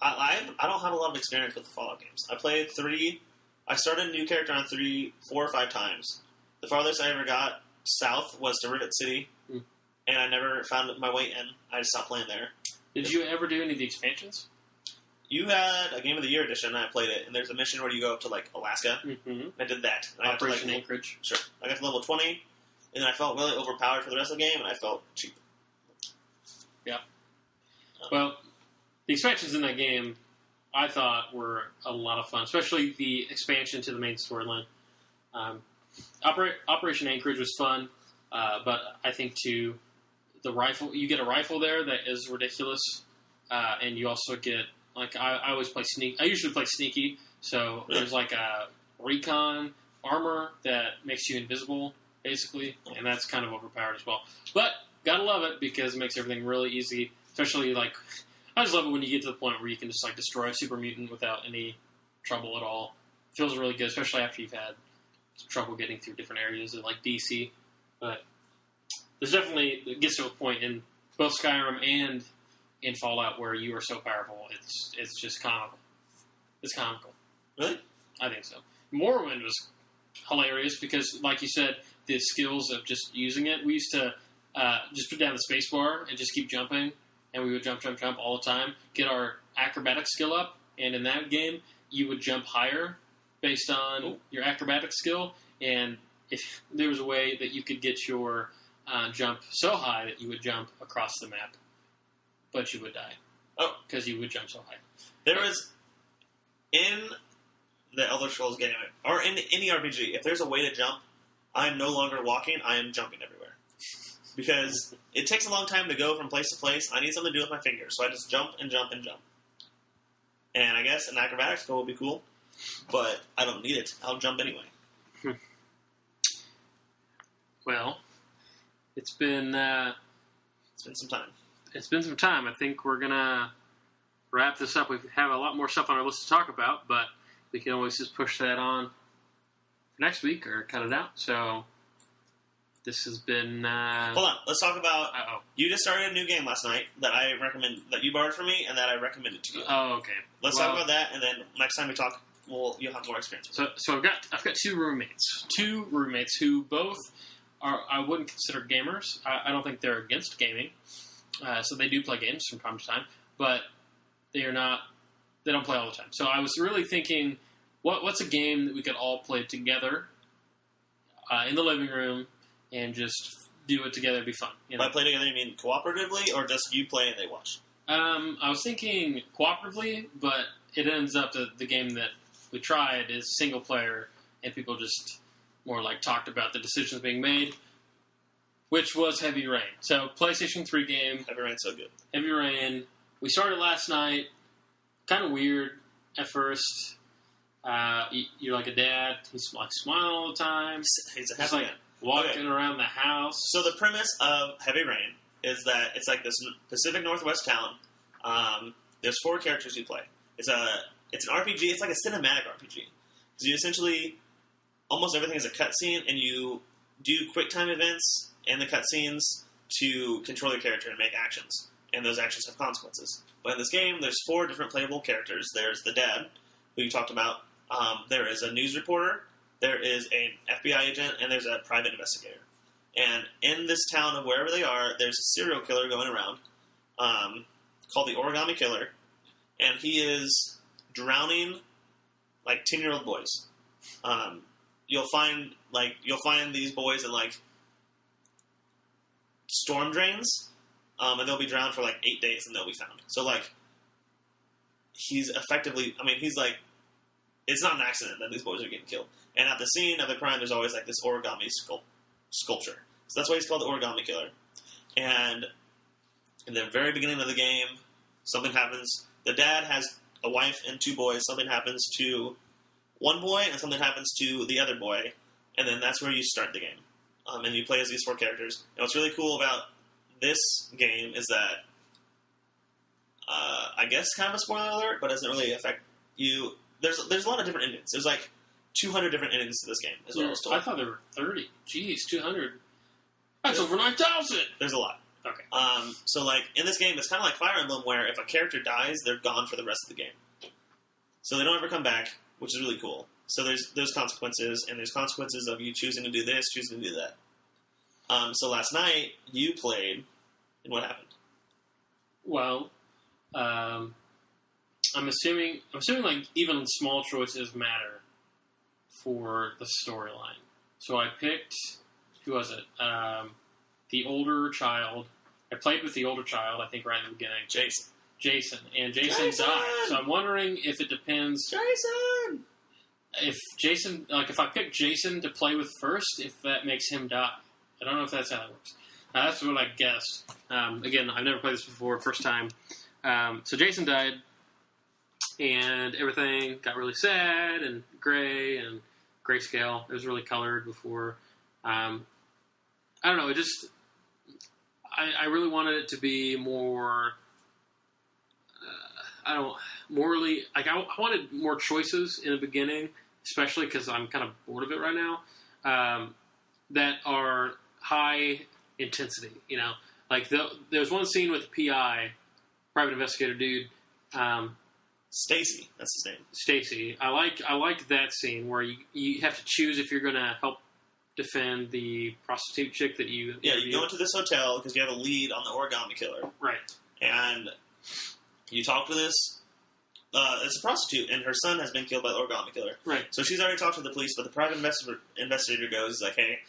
I don't have a lot of experience with the Fallout games. I played 3. I started a new character on 3, 4 or 5 times. The farthest I ever got south was to Rivet City, and I never found my way in. I just stopped playing there. Did you ever do any of the expansions? You had a Game of the Year edition, and I played it, and there's a mission where you go up to, like, Alaska. Mm-hmm. I did that. And I got to, Operation like, Anchorage. Sure. I got to level 20, and then I felt really overpowered for the rest of the game, and I felt cheap. Yeah. Well, the expansions in that game, I thought were a lot of fun, especially the expansion to the main storyline. Operation Anchorage was fun, but I think too, the rifle, you get a rifle there that is ridiculous, and you also get, like, I always play I usually play sneaky, so there's like a recon armor that makes you invisible, basically, and that's kind of overpowered as well. But, gotta love it, because it makes everything really easy, especially, like, I just love it when you get to the point where you can just, like, destroy a super mutant without any trouble at all. It feels really good, especially after you've had some trouble getting through different areas of, like, DC. But there's definitely, it gets to a point in both Skyrim and in Fallout where you are so powerful, it's just comical. It's comical. Really? I think so. Morrowind was hilarious because, like you said, the skills of just using it, we used to just put down the space bar and just keep jumping, and we would jump all the time, get our acrobatic skill up, and in that game, you would jump higher based on your acrobatic skill, and if there was a way that you could get your jump so high that you would jump across the map, but you would die. Oh. Because you would jump so high. There was, in the Elder Scrolls game, or in any RPG, if there's a way to jump, I am no longer walking, I am jumping everywhere. Because it takes a long time to go from place to place. I need something to do with my fingers, so I just jump and jump and jump. And I guess an acrobatics skill would be cool, but I don't need it. I'll jump anyway. Well, it's been some time. It's been some time. I think we're gonna wrap this up. We have a lot more stuff on our list to talk about, but we can always just push that on next week or cut it out. So this has been. Hold on. Let's talk about. Uh-oh. You just started a new game last night that I recommend, that you borrowed from me, and that I recommended to you. Oh, okay. Let's talk about that, and then next time we talk, you'll have more experience. So I've got two roommates who both are, I wouldn't consider gamers. I don't think they're against gaming. So they do play games from time to time, but they're they don't play all the time. So I was really thinking, what's a game that we could all play together in the living room and just do it together? It'd be fun. You know? By play together, you mean cooperatively, or just you play and they watch? I was thinking cooperatively, but it ends up that the game that we tried is single player, and people just more like talked about the decisions being made, which was Heavy Rain. So PlayStation 3 game. Heavy Rain's so good. Heavy Rain. We started last night. Kind of weird at first. You're like a dad. He's like smiling all the time. He's a Just happy like man. walking around the house. So the premise of Heavy Rain is that it's like this Pacific Northwest town. There's 4 characters you play. It's an RPG. It's like a cinematic RPG. So you essentially, almost everything is a cutscene, and you do quick time events in the cutscenes to control your character and make actions. And those actions have consequences. But in this game, there's 4 different playable characters. There's the dad, who you talked about. There is a news reporter. There is an FBI agent, and there's a private investigator. And in this town of wherever they are, there's a serial killer going around called the Origami Killer, and he is drowning like 10-year-old boys. You'll find these boys in like storm drains, and they'll be drowned for like 8 days, and they'll be found. So like, he's effectively, he's like, it's not an accident that these boys are getting killed. And at the scene of the crime, there's always like this origami sculpture. So that's why he's called the Origami Killer. And in the very beginning of the game, something happens. The dad has a wife and 2 boys. Something happens to one boy, and something happens to the other boy. And then that's where you start the game. And you play as these 4 characters. And what's really cool about this game is that, I guess kind of a spoiler alert, but it doesn't really affect you. There's a lot of different endings. There's like 200 different endings to this game, is what I was told. I thought there were 30. Jeez, 200. That's over 9,000! There's a lot. Okay. So, like, in this game, it's kind of like Fire Emblem, where if a character dies, they're gone for the rest of the game. So they don't ever come back, which is really cool. So there's consequences, and there's consequences of you choosing to do this, choosing to do that. So last night, you played, and what happened? Well, I'm assuming like even small choices matter for the storyline. So I picked, who was it? The older child. I played with the older child, I think, right in the beginning. Jason. And Jason died. So I'm wondering if it depends. Jason! If Jason, like if I pick Jason to play with first, if that makes him die. I don't know if that's how that works. That's what I guessed. Again, I've never played this before, first time. So Jason died, and everything got really sad and gray and grayscale. It was really colored before. I don't know. It just, I really wanted it to be more. Morally, like I wanted more choices in the beginning, especially because I'm kind of bored of it right now. That are high intensity. You know, like there's one scene with the PI, private investigator dude. Stacy, that's his name. Stacy. I like that scene where you have to choose if you're going to help defend the prostitute chick that you Yeah, you go into this hotel because you have a lead on the Origami Killer. Right. And you talk to this, it's a prostitute, and her son has been killed by the Origami Killer. Right. So she's already talked to the police, but the private investigator goes, like, hey,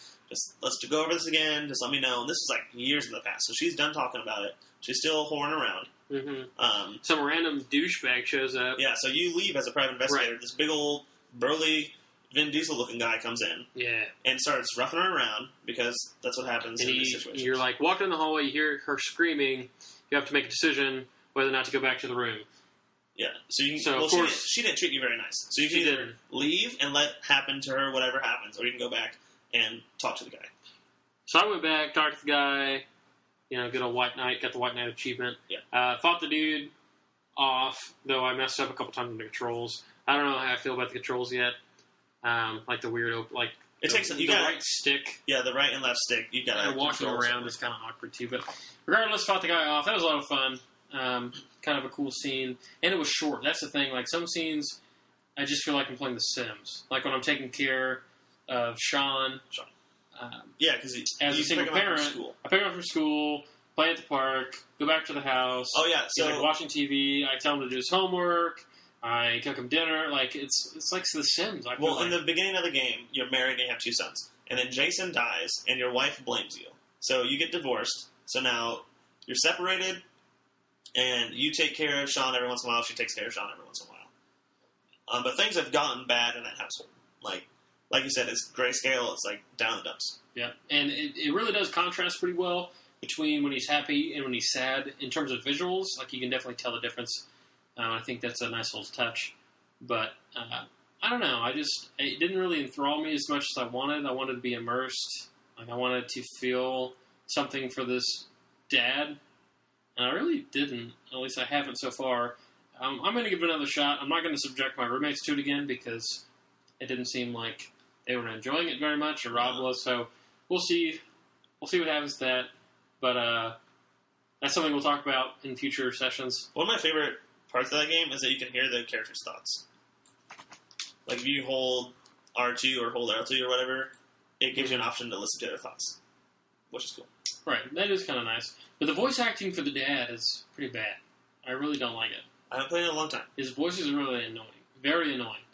let's go over this again, just let me know. And this was like years in the past, so she's done talking about it. She's still whoring around. Mm-hmm. Some random douchebag shows up. Yeah, so you leave as a private investigator. Right. This big old, burly, Vin Diesel-looking guy comes in. Yeah. And starts roughing her around, because that's what happens and in this situation. You're like walking in the hallway, you hear her screaming, you have to make a decision whether or not to go back to the room. Yeah, so you can. So, well, of course, she didn't treat you very nice. So you can either leave and let happen to her whatever happens, or you can go back and talk to the guy. So I went back, talked to the guy, get a white knight, got the white knight achievement. Yeah. Fought the dude off, though I messed up a couple times with the controls. I don't know how I feel about the controls yet. Like the weird, like it takes the right stick. Yeah, the right and left stick. You got. And walking around is kind of awkward too. But regardless, fought the guy off. That was a lot of fun. Kind of a cool scene, and it was short. That's the thing. Like some scenes, I just feel like I'm playing The Sims. Like when I'm taking care of Sean. Yeah, because as a single parent, I pick him up from school, play at the park, go back to the house. Oh yeah, so he's like watching TV. I tell him to do his homework, I cook him dinner. Like, it's like The Sims. I feel Well, like. in the beginning of the game, you're married and you have 2 sons. And then Jason dies, and your wife blames you. So you get divorced. So now you're separated, and you take care of Sean every once in a while. She takes care of Sean every once in a while. But things have gotten bad in that household. Like you said, it's grayscale. It's like down the dumps. Yeah, and it really does contrast pretty well between when he's happy and when he's sad in terms of visuals. Like, you can definitely tell the difference. I think that's a nice little touch. But I don't know. It didn't really enthrall me as much as I wanted. I wanted to be immersed. Like, I wanted to feel something for this dad. And I really didn't. At least I haven't so far. I'm going to give it another shot. I'm not going to subject my roommates to it again because it didn't seem like they were enjoying it very much, or Rob was. So we'll see. We'll see what happens to that. But that's something we'll talk about in future sessions. One of my favorite parts of that game is that you can hear the characters' thoughts. Like, if you hold R2 or hold L2 or whatever, it gives you an option to listen to their thoughts, which is cool. Right, that is kind of nice. But the voice acting for the dad is pretty bad. I really don't like it. I haven't played it in a long time. His voice is really annoying. Very annoying.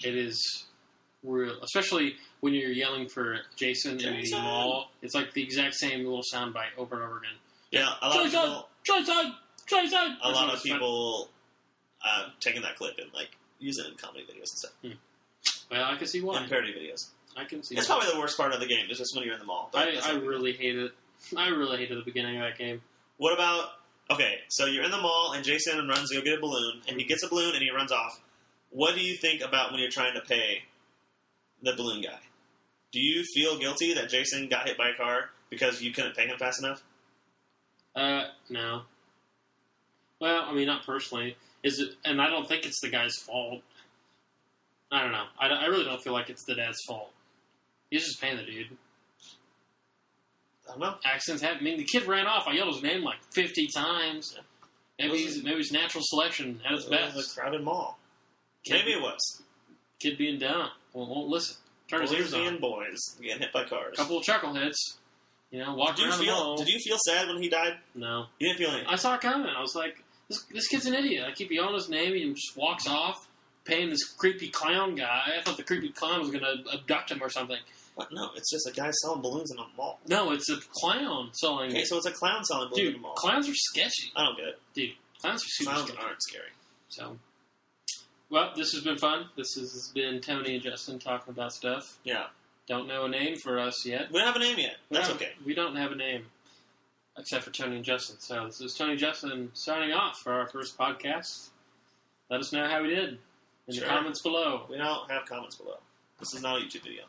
It is real, especially when you're yelling for Jason in the mall. It's like the exact same little soundbite over and over again. Yeah, a lot of people taking that clip and like use it in comedy videos and stuff. Well, I can see why. And parody videos. I can see. It's probably the worst part of the game. It's just when you're in the mall. I really hate it. I really hated the beginning of that game. What about? Okay, so you're in the mall and Jason runs to go get a balloon, and he gets a balloon and he runs off. What do you think about when you're trying to pay the balloon guy? Do you feel guilty that Jason got hit by a car because you couldn't pay him fast enough? No. Well, I mean, not personally. Is it? And I don't think it's the guy's fault. I don't know. I really don't feel like it's the dad's fault. He's just paying the dude. I don't know. Accidents happen. I mean, the kid ran off. I yelled his name like 50 times. Maybe he's natural selection at its best. It was a crowded mall. Maybe it was. Kid being dumb. Won't listen. Turn his ears on. Boys getting hit by cars. A couple of chuckleheads. Walking around the mall. Did you feel sad when he died? No. You didn't feel anything? I saw it coming. I was like, this kid's an idiot. I keep yelling his name. He just walks off, paying this creepy clown guy. I thought the creepy clown was going to abduct him or something. What? No, it's just a guy selling balloons in a mall. No, it's a clown selling. Okay, so it's a clown selling balloons in a mall. Clowns are sketchy. I don't get it. Dude, clowns are super clowns sketchy. aren't scary. So, well, this has been fun. This has been Tony and Justin talking about stuff. Yeah. Don't know a name for us yet. We don't have a name yet. That's okay. We don't have a name, except for Tony and Justin. So this is Tony and Justin signing off for our first podcast. Let us know how we did in the comments below. We don't have comments below. This is not a YouTube video.